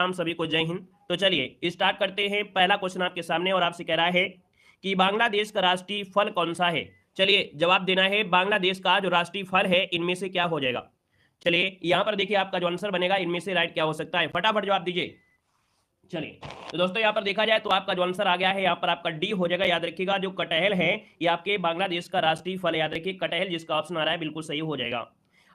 हम सभी को जय हिंद। तो चलिए स्टार्ट करते हैं। पहला क्वेश्चन आपके सामने और आपसे कह रहा है कि बांग्लादेश का राष्ट्रीय फल कौन सा है। चलिए जवाब देना है। बांग्लादेश का जो राष्ट्रीय फल है इनमें से क्या हो जाएगा। चलिए यहां पर देखिए आपका जो आंसर बनेगा इनमें से राइट क्या हो सकता है, फटाफट जवाब दीजिए। चलिए तो दोस्तों यहाँ पर देखा जाए तो आपका जो आंसर आ गया है यहाँ पर आपका डी हो जाएगा। याद रखिएगा जो कटहल है ये आपके बांग्लादेश का राष्ट्रीय फल है। याद रखिए कटहल जिसका ऑप्शन आ रहा है बिल्कुल सही हो जाएगा।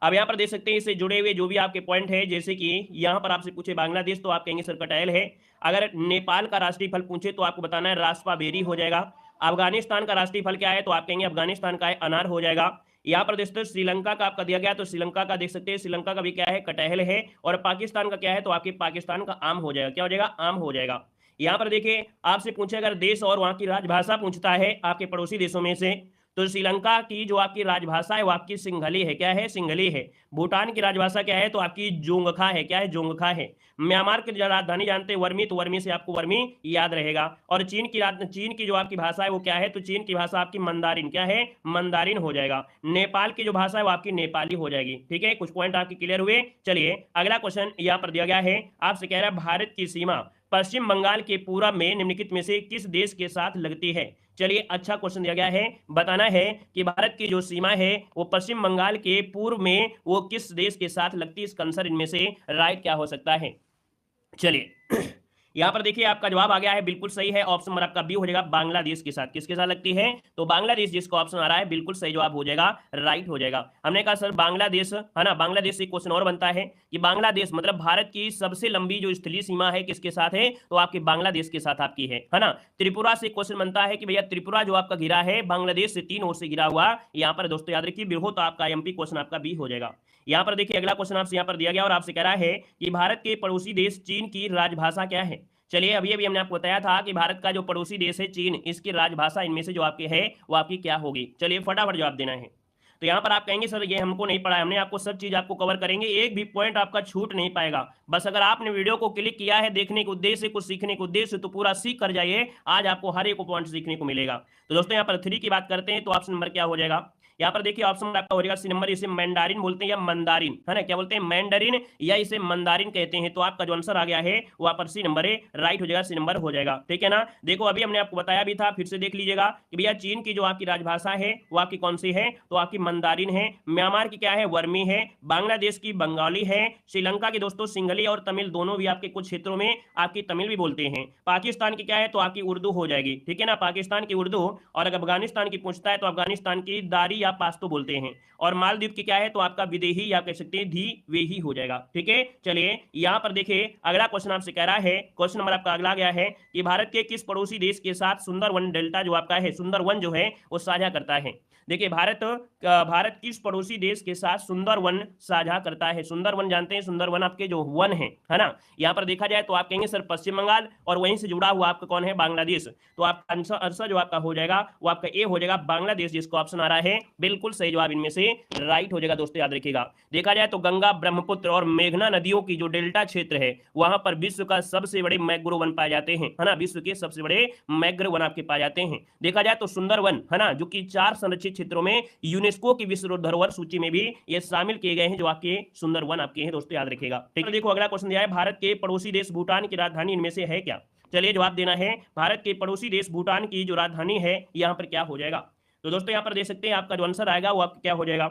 अब यहाँ पर देख सकते हैं इससे जुड़े हुए जो भी आपके पॉइंट है, जैसे कि यहाँ पर आपसे पूछे बांग्लादेश तो आप कहेंगे सर कटहल है। अगर नेपाल का राष्ट्रीय फल पूछे तो आपको बताना है रास्पा बेरी हो जाएगा। अफगानिस्तान का राष्ट्रीय फल क्या है तो आप कहेंगे अफगानिस्तान का है अनार हो जाएगा। यहाँ पर देख सकते हैं श्रीलंका का आपका दिया गया तो श्रीलंका का देख सकते हैं श्रीलंका का भी क्या है कटहल है। और पाकिस्तान का क्या है तो आपके पाकिस्तान का आम हो जाएगा। क्या हो जाएगा, आम हो जाएगा। यहाँ पर देखिए आपसे पूछे अगर देश और वहां की राजभाषा पूछता है आपके पड़ोसी देशों में से, तो श्रीलंका की जो आपकी राजभाषा है वो आपकी सिंघली है। क्या है, सिंघली है। भूटान की राजभाषा क्या है तो आपकी जोंगखा है। क्या है, जोंगखा है। म्यांमार की राजधानी जानते हैं वर्मी, तो वर्मी से आपको वर्मी याद रहेगा। और चीन की जो आपकी भाषा है वो क्या है तो चीन की भाषा आपकी मंदारिन। क्या है, मंदारिन हो जाएगा। नेपाल की जो भाषा है वो आपकी नेपाली हो जाएगी। ठीक है, कुछ पॉइंट आपके क्लियर हुए। चलिए अगला क्वेश्चन यहाँ पर दिया गया है, आपसे कह रहा है भारत की सीमा पश्चिम बंगाल के पूरब में निम्नलिखित में से किस देश के साथ लगती है। चलिए अच्छा क्वेश्चन दिया गया है, बताना है कि भारत की जो सीमा है वो पश्चिम बंगाल के पूर्व में वो किस देश के साथ लगती है। इसका आंसर इनमें से राइट क्या हो सकता है। चलिए यहां पर देखिए आपका जवाब आ गया है बिल्कुल सही है। ऑप्शन नंबर आपका बी हो जाएगा बांग्लादेश के साथ। किसके साथ लगती है तो बांग्लादेश, जिसका ऑप्शन आ रहा है बिल्कुल सही जवाब हो जाएगा, राइट हो जाएगा। हमने कहा सर बांग्लादेश है ना, बांग्लादेश से क्वेश्चन और बनता है कि बांग्लादेश मतलब भारत की सबसे लंबी जो स्थलीय सीमा है किसके साथ है तो आपकी बांग्लादेश के साथ आपकी है ना। त्रिपुरा से क्वेश्चन बनता है कि भैया त्रिपुरा जो आपका घिरा है बांग्लादेश से 3 ओर से घिरा हुआ। यहाँ पर दोस्तों याद रखिए बिरहो तो आपका एमपी क्वेश्चन आपका बी हो जाएगा। यहाँ पर देखिए अगला क्वेश्चन आपसे यहाँ पर दिया गया और आपसे कह रहा है कि भारत के पड़ोसी देश चीन की राजभाषा क्या है। चलिए अभी अभी हमने आपको बताया था कि भारत का जो पड़ोसी देश है चीन, इसकी राजभाषा इनमें से जो आपकी है वो आपकी क्या होगी। चलिए फटाफट जवाब देना है। तो यहाँ पर आप कहेंगे सर ये हमको नहीं पढ़ा है, हमने आपको सब चीज आपको कवर करेंगे, एक भी पॉइंट आपका छूट नहीं पाएगा। बस अगर आपने वीडियो को क्लिक किया है देखने के उद्देश्य से, कुछ सीखने के उद्देश्य से, तो पूरा सीख कर जाइए। आज आपको हर एक पॉइंट सीखने को मिलेगा। तो दोस्तों यहाँ पर 3 की बात करते हैं तो ऑप्शन नंबर क्या हो जाएगा। यहाँ पर देखिए ऑप्शन आपका हो जाएगा सी नंबर। इसे मैंडारिन बोलते हैं या मंदारिन, है ना, क्या बोलते हैं मैंडरिन या इसे मंदारिन कहते हैं। तो आपका जो आंसर आ गया है वहां पर सी नंबर है, राइट हो जाएगा, सी नंबर हो जाएगा। ठीक है ना। देखो अभी हमने आपको बताया भी था, फिर से देख लीजिएगा कि भैया चीन की जो आपकी राजभाषा है वो आपकी कौन सी है तो आपकी मंदारिन है। म्यांमार की क्या है, वर्मी है। बांग्लादेश की बंगाली है। श्रीलंका की दोस्तों सिंघली और तमिल दोनों भी आपके कुछ क्षेत्रों में आपकी तमिल भी बोलते हैं। पाकिस्तान की क्या है तो आपकी उर्दू हो जाएगी। ठीक है ना, पाकिस्तान की उर्दू। और अगर अफगानिस्तान की पूछता है तो अफगानिस्तान की दारी या पास्तो बोलते हैं। और मालदीव की क्या है तो आपका विदेही या कह सकते हैं धी वेही हो जाएगा। ठीक है, चलिए यहां पर देखिए अगला क्वेश्चन आपसे कह रहा है, क्वेश्चन नंबर आपका अगला गया है कि भारत के किस पड़ोसी देश के साथ सुंदरवन डेल्टा जो आपका है, सुंदरवन जो है वो साझा करता है। देखिए भारत किस पड़ोसी देश के साथ सुंदरवन साझा करता है। सुंदरवन जानते हैं, सुंदरवन आपके जो वन है ना। यहां पर देखा जाए तो आप कहेंगे सर पश्चिम बंगाल, और वहीं से जुड़ा हुआ आपका कौन है, बांग्लादेश। तो आपका आंसर जो आपका हो जाएगा वो आपका ए हो जाएगा, बांग्लादेश, जिसको ऑप्शन आ रहा है बिल्कुल सही जवाब इनमें से राइट हो जाएगा। दोस्तों याद रखिएगा, देखा जाए तो गंगा, ब्रह्मपुत्र और मेघना नदियों की जो डेल्टा क्षेत्र है वहां पर विश्व का सबसे बड़े मैंग्रोव वन पाए जाते हैं, है ना। विश्व के सबसे बड़े मैंग्रोव वन आपके पाए जाते हैं। देखा जाए तो सुंदरवन, है ना, जो कि 4 संरक्षित क्षेत्रों में यूनेस्को की विश्व धरोहर सूची में भी ये शामिल किए गए हैं, जो आपके सुंदरवन आपके हैं। दोस्तों याद रखिएगा। ठीक है, देखो अगला क्वेश्चन दिया है, भारत के पड़ोसी देश भूटान की राजधानी इनमें से है क्या। चलिए जवाब देना है, भारत के पड़ोसी देश भूटान की जो राजधानी है यहाँ पर क्या हो जाएगा। तो दोस्तों यहाँ पर देख सकते हैं आपका जो आंसर आएगा वो आपका क्या हो जाएगा,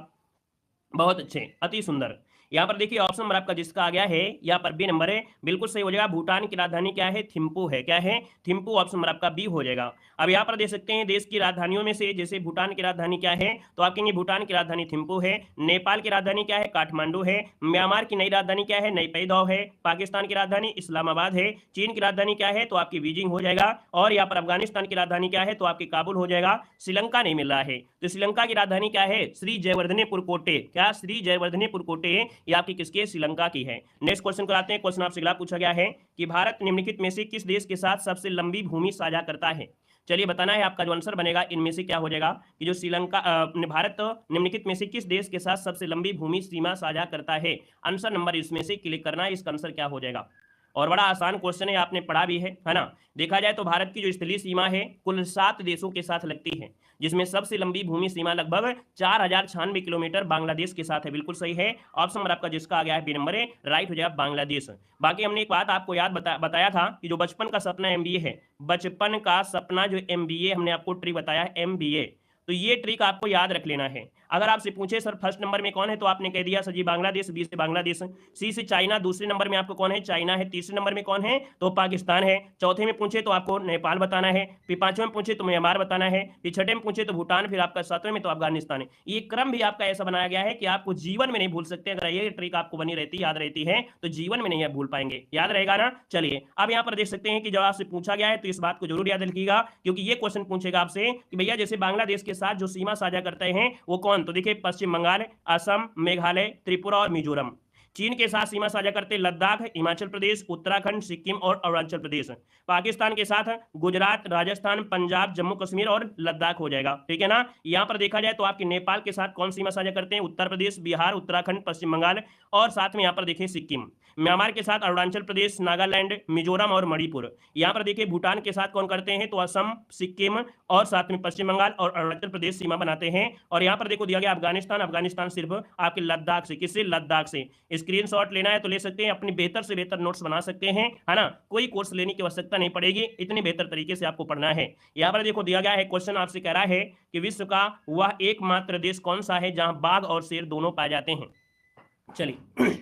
बहुत अच्छे, अति सुंदर। यहाँ पर देखिए ऑप्शन नंबर आपका जिसका आ गया है यहाँ पर बी नंबर है, बिल्कुल सही हो जाएगा। भूटान की राजधानी क्या है, थिम्पू है। क्या है, थिम्पू। ऑप्शन नंबर आपका बी हो जाएगा। अब यहाँ पर देख सकते हैं देश की राजधानियों में से, जैसे भूटान की राजधानी क्या है तो आप कहेंगे भूटान की राजधानी थिम्पू है। नेपाल की राजधानी क्या है, काठमांडू है। म्यांमार की नई राजधानी क्या है, नईपैदौ है। पाकिस्तान की राजधानी इस्लामाबाद है। चीन की राजधानी क्या है तो आपकी बीजिंग हो जाएगा। और यहाँ पर अफगानिस्तान की राजधानी क्या है तो आपकी काबुल हो जाएगा। श्रीलंका नहीं मिल रहा है, तो श्रीलंका की राजधानी क्या है, श्री जयवर्धनेपुर कोटे। क्या, श्री जयवर्धनेपुर कोटे, ये आपकी किसके, श्रीलंका की है। नेक्स्ट क्वेश्चन कराते हैं। क्वेश्चन आपसे अगला पूछा गया है कि भारत निम्नलिखित में से किस देश के साथ सबसे लंबी भूमि साझा करता है। चलिए बताना है आपका जो आंसर बनेगा इनमें से क्या हो जाएगा कि जो भारत निम्नलिखित में से किस देश के साथ सबसे लंबी भूमि सीमा साझा करता है। आंसर नंबर इसमें से क्लिक करना है, इसका आंसर क्या हो जाएगा। और बड़ा आसान क्वेश्चन है, आपने पढ़ा भी है ना। देखा जाए तो भारत की जो स्थलीय सीमा है कुल 7 देशों के साथ लगती है, जिसमें सबसे लंबी भूमि सीमा लगभग 4096 किलोमीटर बांग्लादेश के साथ है। बिल्कुल सही है, ऑप्शन नंबर आपका जिसका आ गया है बी नंबर है, राइट हो जाएगा बांग्लादेश। बाकी हमने एक बात आपको याद बताया था कि जो बचपन का सपना एमबीए है, बचपन का सपना जो एमबीए, हमने आपको ट्रिक बताया है एमबीए, तो ये ट्रिक आपको याद रख लेना है। अगर आपसे पूछे सर फर्स्ट नंबर में कौन है, तो आपने कह दिया सर जी बांग्लादेश, बी से बांग्लादेश, सी से चाइना, दूसरे नंबर में आपको कौन है, चाइना है, तीसरे नंबर में कौन है, तो पाकिस्तान है, चौथे में पूछे तो आपको नेपाल बताना है, फिर पांचवें में पूछे तो म्यांमार बताना है, फिर छठे में पूछे तो भूटान, फिर आपका सातवें में तो अफगानिस्तान है। ये क्रम भी आपका ऐसा बनाया गया है कि आपको जीवन में नहीं भूल सकते। अगर ये ट्रिक आपको बनी रहती, याद रहती है, तो जीवन में नहीं भूल पाएंगे, याद रहेगा ना। चलिए अब यहाँ पर देख सकते हैं कि जब आपसे पूछा गया है तो इस बात को जरूर याद रखिएगा, क्योंकि ये क्वेश्चन पूछेगा आपसे कि भैया जैसे बांग्लादेश के साथ जो सीमा साझा करते हैं वो कौन, तो देखिए पश्चिम बंगाल, असम, मेघालय, त्रिपुरा और मिजोरम। चीन के साथ सीमा साझा करते लद्दाख, हिमाचल प्रदेश, उत्तराखंड, सिक्किम और अरुणाचल प्रदेश। पाकिस्तान के साथ गुजरात, राजस्थान, पंजाब, जम्मू कश्मीर और लद्दाख हो जाएगा, ठीक है ना। यहां पर देखा जाए तो आपके नेपाल के साथ कौन सीमा साझा करते हैं, उत्तर प्रदेश, बिहार, उत्तराखंड, पश्चिम बंगाल और साथ में यहां पर देखिए सिक्किम। म्यांमार के साथ अरुणाचल प्रदेश, नागालैंड, मिजोरम और मणिपुर। यहां पर देखिए भूटान के साथ कौन करते हैं, तो असम, सिक्किम और साथ में पश्चिम बंगाल और अरुणाचल प्रदेश सीमा बनाते हैं। और यहां पर देखो दिया गया अफगानिस्तान, अफगानिस्तान सिर्फ आपके लद्दाख से, किससे, लद्दाख से। स्क्रीनशॉट लेना है तो ले सकते हैं, अपनी बेहतर से बेहतर नोट्स बना सकते हैं, है ना। कोई कोर्स लेने की आवश्यकता नहीं पड़ेगी, इतने बेहतर तरीके से आपको पढ़ना है। यहां पर देखो दिया गया है क्वेश्चन, आपसे कह रहा है कि विश्व का वह एकमात्र देश कौन सा है जहां बाघ और शेर दोनों पाए जाते हैं। चलिए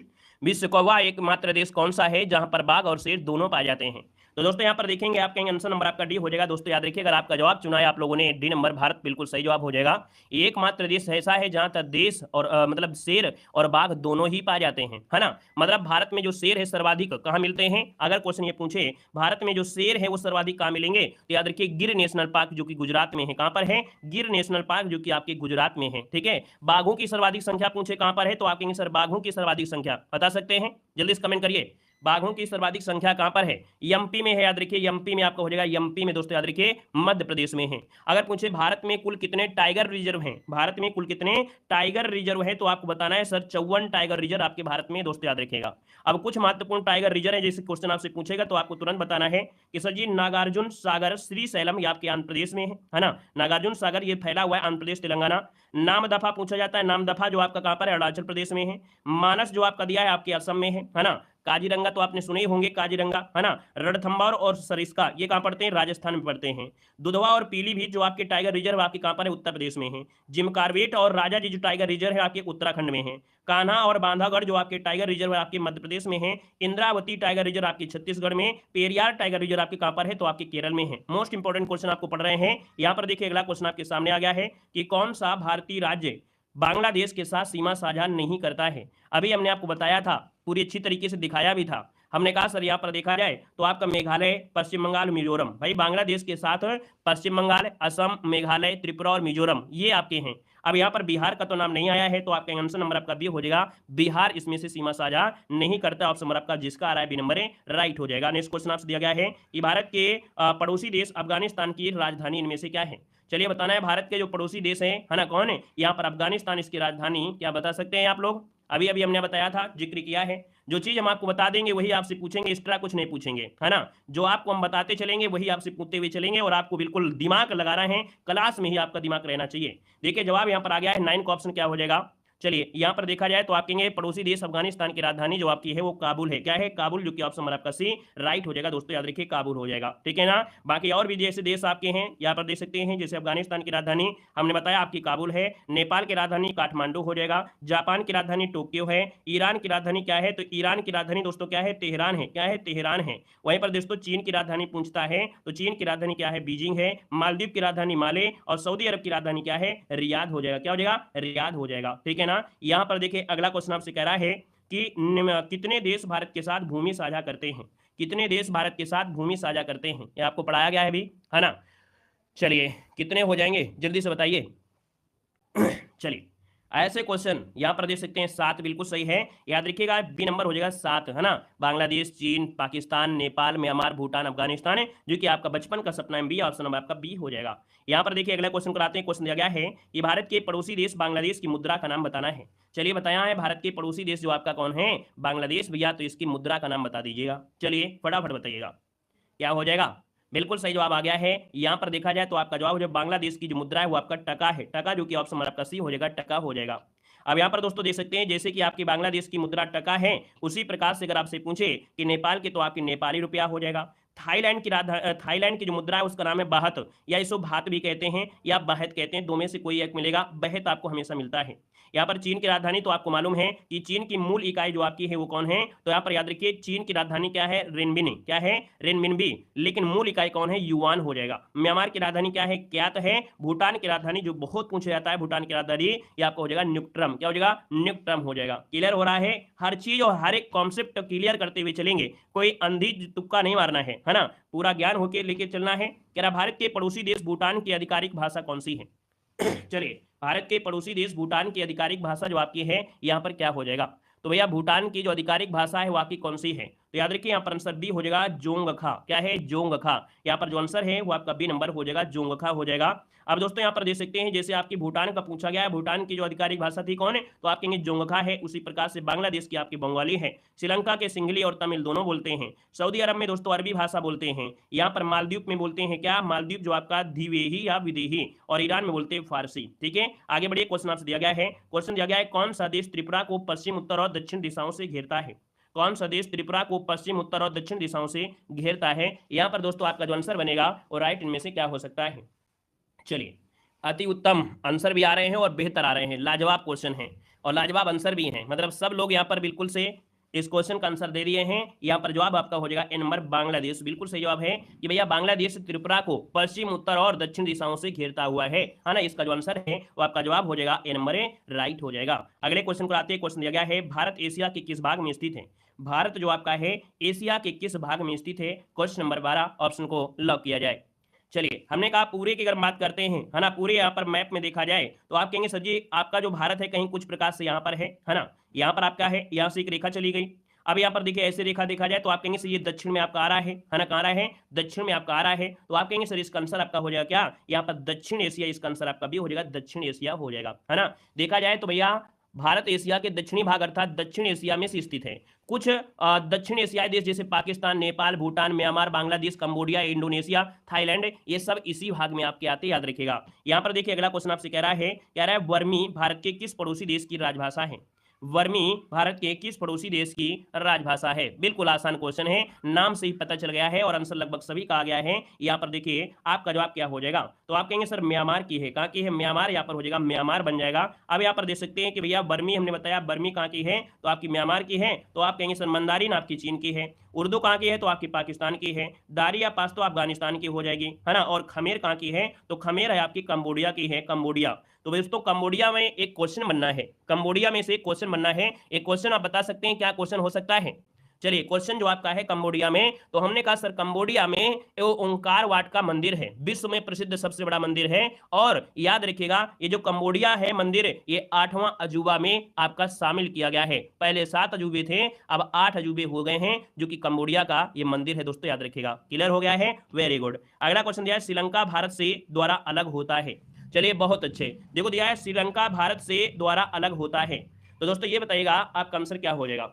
विश्व का वह एकमात्र देश कौन सा है जहां पर बाघ और शेर दोनों पाए जाते हैं। तो दोस्तों यहाँ पर देखेंगे आप कहेंगे आंसर नंबर आपका डी हो जाएगा। दोस्तों याद रखिए, अगर आपका जवाब चुना है आप लोगों ने डी नंबर भारत, बिल्कुल सही जवाब हो जाएगा। एकमात्र देश ऐसा है जहां तक देश और मतलब शेर और बाघ दोनों ही पाए जाते हैं, है ना। मतलब भारत में जो शेर है सर्वाधिक कहाँ मिलते हैं, अगर क्वेश्चन ये पूछे भारत में जो शेर है वो सर्वाधिक कहाँ मिलेंगे, तो याद रखिए गिर नेशनल पार्क जो कि गुजरात में है। कहां पर है, गिर नेशनल पार्क जो कि आपके गुजरात में है, ठीक है। बाघों की सर्वाधिक संख्या पूछे कहां पर है, तो आप कहेंगे सर बाघों की सर्वाधिक संख्या बता सकते हैं, जल्दी से कमेंट करिए। बाघों की सर्वाधिक संख्या कहां पर है, एमपी में है, याद रखिए एमपी में आपका हो जाएगा, एमपी में दोस्तों याद रखिए मध्य प्रदेश में है। अगर पूछे भारत में कुल कितने टाइगर रिजर्व हैं, भारत में कुल कितने टाइगर रिजर्व है, तो आपको बताना है सर 54 टाइगर रिजर्व आपके भारत में, दोस्तों याद रखिएगा। अब कुछ महत्वपूर्ण टाइगर रिजर्व है, जैसे क्वेश्चन आपसे पूछेगा तो आपको तुरंत बताना है कि सर जी नागार्जुन सागर श्रीशैलम ये आपके आंध्र प्रदेश में है ना। नागार्जुन सागर ये फैला हुआ है आंध्र प्रदेश तेलंगाना। नामदफा पूछा जाता है, नामदफा जो आपका कहां पर है, अरुणाचल प्रदेश में है। मानस जो आपका दिया है आपके असम में है ना। काजीरंगा तो आपने सुने ही होंगे, काजीरंगा है ना। रणथंभौर और सरिस्का ये कहां पड़ते हैं, राजस्थान में पड़ते हैं। दुधवा और पीलीभीत जो आपके टाइगर रिजर्व आपके कहां पर है, उत्तर प्रदेश में है। जिम कार्बेट और राजा जी जो टाइगर रिजर्व है आपके उत्तराखंड में है। कान्हा और बांधागढ़ जो आपके टाइगर रिजर्व है आपके मध्य प्रदेश में है। इंद्रावती टाइगर रिजर्व आपके छत्तीसगढ़ में। पेरियार टाइगर रिजर्व आपके कहां पर है, तो आपके केरल में है। मोस्ट इंपोर्टेंट क्वेश्चन आपको पढ़ रहे हैं। यहां पर देखिए अगला क्वेश्चन आपके सामने आ गया है कि कौन सा भारतीय राज्य बांग्लादेश के साथ सीमा साझा नहीं करता है। अभी हमने आपको बताया था, पूरी अच्छी तरीके से दिखाया भी था। हमने कहा सर यहाँ पर देखा जाए तो आपका मेघालय, पश्चिम बंगाल, मिजोरम, भाई बांग्लादेश के साथ पश्चिम बंगाल, असम, मेघालय, त्रिपुरा और मिजोरम ये आपके हैं। अब यहाँ पर बिहार का तो नाम नहीं आया है, तो आपका आंसर नंबर आपका बी हो जाएगा, बिहार इसमें से सीमा साझा नहीं करता। ऑप्शन नंबर आपका जिसका आ रहा है बी नंबर राइट हो जाएगा। नेक्स्ट क्वेश्चन आपसे दिया गया है कि भारत के पड़ोसी देश अफगानिस्तान की राजधानी इनमें से क्या है। चलिए बताना है, भारत के जो पड़ोसी देश है ना, कौन है, यहाँ पर अफगानिस्तान इसकी राजधानी क्या बता सकते हैं आप लोग। अभी अभी हमने बताया था, जिक्र किया है, जो चीज हम आपको बता देंगे वही आपसे पूछेंगे, इस तरह कुछ नहीं पूछेंगे, है ना। जो आपको हम बताते चलेंगे वही आपसे पूछते हुए चलेंगे, और आपको बिल्कुल दिमाग लगा रहे हैं, क्लास में ही आपका दिमाग रहना चाहिए। देखिए जवाब यहाँ पर आ गया है 9 का ऑप्शन क्या हो जाएगा। चलिए यहाँ पर देखा जाए तो आप कहेंगे पड़ोसी देश अफगानिस्तान की राजधानी जो आपकी है वो काबुल है। क्या है, काबुल, जो कि ऑप्शन नंबर आपका सी राइट हो जाएगा। दोस्तों याद रखिए काबुल हो जाएगा, ठीक है ना। बाकी और भी जैसे देश आपके हैं यहाँ पर देख सकते हैं, जैसे अफगानिस्तान की राजधानी हमने बताया आपकी काबुल है। नेपाल की राजधानी काठमांडू हो जाएगा। जापान की राजधानी टोक्यो है। ईरान की राजधानी क्या है, तो ईरान की राजधानी दोस्तों क्या है, तेहरान है। क्या है, तेहरान है। वहीं पर दोस्तों चीन की राजधानी पूछता है तो चीन की राजधानी क्या है, बीजिंग है। मालदीव की राजधानी माले, और सऊदी अरब की राजधानी क्या है, रियाद हो जाएगा। क्या हो जाएगा, रियाद हो जाएगा, ठीक है ना। यहाँ पर देखिए अगला क्वेश्चन आपसे कह रहा है कि कितने देश भारत के साथ भूमि साझा करते हैं। कितने देश भारत के साथ भूमि साझा करते हैं, ये आपको पढ़ाया गया है अभी, है ना। चलिए कितने हो जाएंगे जल्दी से बताइए। चलिए ऐसे क्वेश्चन यहाँ पर दे सकते हैं। 7 बिल्कुल सही है, याद रखिएगा बी नंबर हो जाएगा 7, है ना। बांग्लादेश, चीन, पाकिस्तान, नेपाल, म्यांमार, भूटान, अफगानिस्तान है, जो कि आपका बचपन का सपना है। बी ऑप्शन नंबर आपका बी हो जाएगा। यहाँ पर देखिए अगला क्वेश्चन कराते हैं। क्वेश्चन दिया गया है कि भारत के पड़ोसी देश बांग्लादेश की मुद्रा का नाम बताना है। चलिए बताया है भारत के पड़ोसी देश जो आपका कौन है, बांग्लादेश भैया, तो इसकी मुद्रा का नाम बता दीजिएगा। चलिए फटाफट बताइएगा क्या हो जाएगा। बिल्कुल सही जवाब आ गया है। यहां पर देखा जाए तो आपका जवाब हो जाएगा बांग्लादेश की जो मुद्रा है वो आपका टका है, टका, जो कि ऑप्शन नंबर आपका सी हो जाएगा, टका हो जाएगा। अब यहाँ पर दोस्तों देख सकते हैं जैसे कि आपकी बांग्लादेश की मुद्रा टका है, उसी प्रकार से अगर आपसे पूछे कि नेपाल के, तो आपकी नेपाली रुपया हो जाएगा। थाईलैंड की थाईलैंड की जो मुद्रा है उसका नाम है बाहत, या इसको भात भी कहते हैं या बहत कहते हैं, दो में से कोई एक मिलेगा, बहत आपको हमेशा मिलता है। यहाँ पर चीन की राजधानी तो आपको मालूम है कि चीन की मूल इकाई जो आपकी है वो कौन है, तो यहाँ पर याद रखिए चीन की राजधानी क्या है, रेनबिन, क्या है, रेनबिनबी, लेकिन मूल इकाई कौन है, युआन हो जाएगा। म्यांमार की राजधानी क्या है, क्यात है। भूटान की राजधानी जो बहुत पूछा जाता है, भूटान की राजधानी ये आपका हो जाएगा न्यूक्ट्रम, क्या हो जाएगा, न्यूक्ट्रम हो जाएगा। क्लियर हो रहा है, हर चीज और हर एक कॉन्सेप्ट क्लियर करते हुए चलेंगे, कोई अंधी तुक्का नहीं मारना है ना, पूरा ज्ञान होके लेके चलना है। कह रहा भारत के पड़ोसी देश भूटान की आधिकारिक भाषा कौन सी है। चलिए भारत के पड़ोसी देश भूटान की आधिकारिक भाषा जो आपकी है यहाँ पर क्या हो जाएगा, तो भैया भूटान की जो आधिकारिक भाषा है वो आपकी कौन सी है, तो याद रखिए यहाँ पर आंसर बी हो जाएगा, जोंगखा। क्या है, जोंगखा। यहाँ पर जो आंसर है वो आपका बी नंबर हो जाएगा, जोंगखा हो जाएगा। अब दोस्तों यहाँ पर देख सकते हैं जैसे आपकी भूटान का पूछा गया है, भूटान की जो आधिकारिक भाषा थी कौन है, तो आप कहेंगे जोंगखा है। उसी प्रकार से बांग्लादेश की आपकी बंगाली है। श्रीलंका के सिंगली और तमिल दोनों बोलते हैं। सऊदी अरब में दोस्तों अरबी भाषा बोलते हैं। यहाँ पर मालदीव में बोलते हैं क्या, मालदीव जो आपका द्विवेही या विदेही, और ईरान में बोलते हैं फारसी। ठीक है, आगे बढ़िए। क्वेश्चन आपसे दिया गया है, क्वेश्चन दिया गया है कौन सा देश त्रिपुरा को पश्चिम, उत्तर और दक्षिण दिशाओं से घेरता है। कौन सा देश त्रिपुरा को पश्चिम, उत्तर और दक्षिण दिशाओं से घेरता है। यहां पर दोस्तों आपका जो आंसर बनेगा वो राइट इनमें से क्या हो सकता है। चलिए अति उत्तम आंसर भी आ रहे हैं और बेहतर आ रहे हैं, लाजवाब क्वेश्चन है और लाजवाब आंसर भी हैं, मतलब सब लोग यहाँ पर बिल्कुल से इस क्वेश्चन का आंसर दे दिए हैं। यहाँ पर जवाब आपका हो जाएगा ए नंबर, बांग्लादेश। बिल्कुल सही जवाब है कि भैया बांग्लादेश त्रिपुरा को पश्चिम, उत्तर और दक्षिण दिशाओं से घेरता हुआ है ना। इसका जो आंसर है वो आपका जवाब हो जाएगा ए नंबर, राइट हो जाएगा। अगले क्वेश्चन को आते हैं। क्वेश्चन दिया गया है भारत एशिया के किस भाग में स्थित है। भारत जो आपका है एशिया के किस भाग में स्थित है। क्वेश्चन नंबर 12 ऑप्शन को लॉक किया जाए। चलिए हमने कहा पूरे की अगर बात करते हैं, है ना, पूरे यहाँ पर मैप में देखा जाए तो आप कहेंगे सर जी आपका जो भारत है कहीं कुछ प्रकार से यहाँ पर है ना, यहाँ पर आपका है, यहाँ से एक रेखा चली गई। अब यहाँ पर देखिए ऐसे रेखा देखा जाए तो आप कहेंगे सर ये दक्षिण में आपका आ रहा है ना, कहाँ रहा है, दक्षिण में आपका आ रहा है। तो आप कहेंगे सर इसका आंसर आपका हो जाएगा क्या, यहाँ पर दक्षिण एशिया, इसका आंसर आपका भी हो जाएगा दक्षिण एशिया हो जाएगा, है ना। देखा जाए तो भैया भारत एशिया के दक्षिणी भाग अर्थात दक्षिण एशिया में स्थित है। कुछ दक्षिण एशियाई देश जैसे Pakistan, Nepal, Bhutan, Myanmar, Bangladesh, Cambodia, Indonesia, Thailand, ये सब इसी भाग में आपके आते, याद रखिएगा। यहाँ पर देखिए अगला क्वेश्चन आपसे कह रहा है वर्मी भारत के किस पड़ोसी देश की राजभाषा है। वर्मी भारत के किस पड़ोसी देश की राजभाषा है। बिल्कुल आसान क्वेश्चन है, नाम से ही पता चल गया है और आंसर लगभग सभी का आ गया है। यहाँ पर देखिए आपका जवाब क्या हो जाएगा, तो आप कहेंगे सर म्यांमार की है। कहाँ की है, म्यांमार, यहाँ पर हो जाएगा म्यांमार बन जाएगा। अब यहाँ पर देख सकते हैं कि भैया बर्मी हमने बताया, बर्मी कहाँ की है, तो आपकी म्यांमार की है। तो आप कहेंगे सर मंदारिन आपकी चीन की है। उर्दू कहाँ की है, तो आपकी पाकिस्तान की है। दारी या पास्तो अफगानिस्तान की हो जाएगी, है ना। और खमेर कहाँ की है, तो खमेर है आपकी कंबोडिया की है, कंबोडिया। तो दोस्तों कंबोडिया में एक क्वेश्चन बनना है, कंबोडिया में से एक क्वेश्चन बनना है। एक क्वेश्चन आप बता सकते हैं क्या क्वेश्चन हो सकता है। चलिए क्वेश्चन जो आपका है कंबोडिया में, तो हमने कहा सर कंबोडिया में ओंकार वाट का मंदिर है, विश्व में प्रसिद्ध सबसे बड़ा मंदिर है। और याद रखिएगा ये जो कंबोडिया है मंदिर, ये 8वां अजूबा में आपका शामिल किया गया है। पहले 7 अजूबे थे, अब 8 अजूबे हो गए हैं, जो कि कंबोडिया का ये मंदिर है। दोस्तों याद रखिएगा, क्लियर हो गया है, वेरी गुड। अगला क्वेश्चन दिया है श्रीलंका भारत से द्वारा अलग होता है। चलिए बहुत अच्छे, देखो दिया है श्रीलंका भारत से द्वारा अलग होता है। तो दोस्तों ये बताइएगा आपका आंसर क्या हो जाएगा,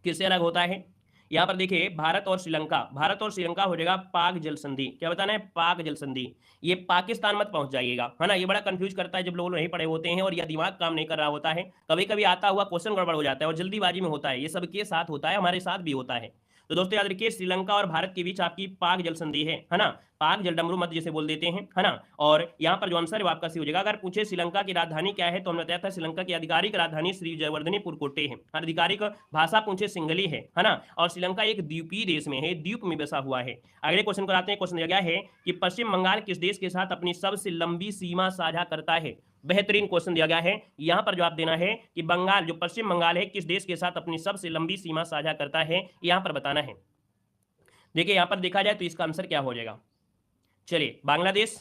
किससे अलग होता है। यहाँ पर देखिए भारत और श्रीलंका, भारत और श्रीलंका हो जाएगा पाक जल संधि। क्या बताना है, पाक जल संधि। ये पाकिस्तान मत पहुंच जाइएगा, है ना, ये बड़ा कंफ्यूज करता है जब लोग नहीं पढ़े होते हैं और यह दिमाग काम नहीं कर रहा होता है। कभी कभी आता हुआ क्वेश्चन गड़बड़ हो जाता है और जल्दीबाजी में होता है, ये सबके साथ होता है, हमारे साथ भी होता है। तो दोस्तों याद रखिए श्रीलंका और भारत के बीच आपकी पाक जल संधि है ना, पाक जल डमरू मत जिसे बोल देते हैं, है ना। और यहाँ पर जो आंसर है वो आपका सी हो जाएगा। अगर पूछे श्रीलंका की राजधानी क्या है, तो हमने बताया था श्रीलंका की आधिकारिक राजधानी श्री जयवर्धनीपुर कोटे है। आधिकारिक भाषा पूछे सिंगली है ना। और श्रीलंका एक द्वीपीय देश में है, द्वीप में बसा हुआ है। अगले क्वेश्चन को आते हैं। क्वेश्चन दिया गया है कि पश्चिम बंगाल किस देश के साथ अपनी सबसे लंबी सीमा साझा करता है। बेहतरीन क्वेश्चन दिया गया है, यहाँ पर जवाब देना है कि बंगाल जो पश्चिम बंगाल है किस देश के साथ अपनी सबसे लंबी सीमा साझा करता है, यहाँ पर बताना है। देखिए यहाँ पर देखा जाए तो इसका आंसर क्या हो जाएगा। चलिए बांग्लादेश,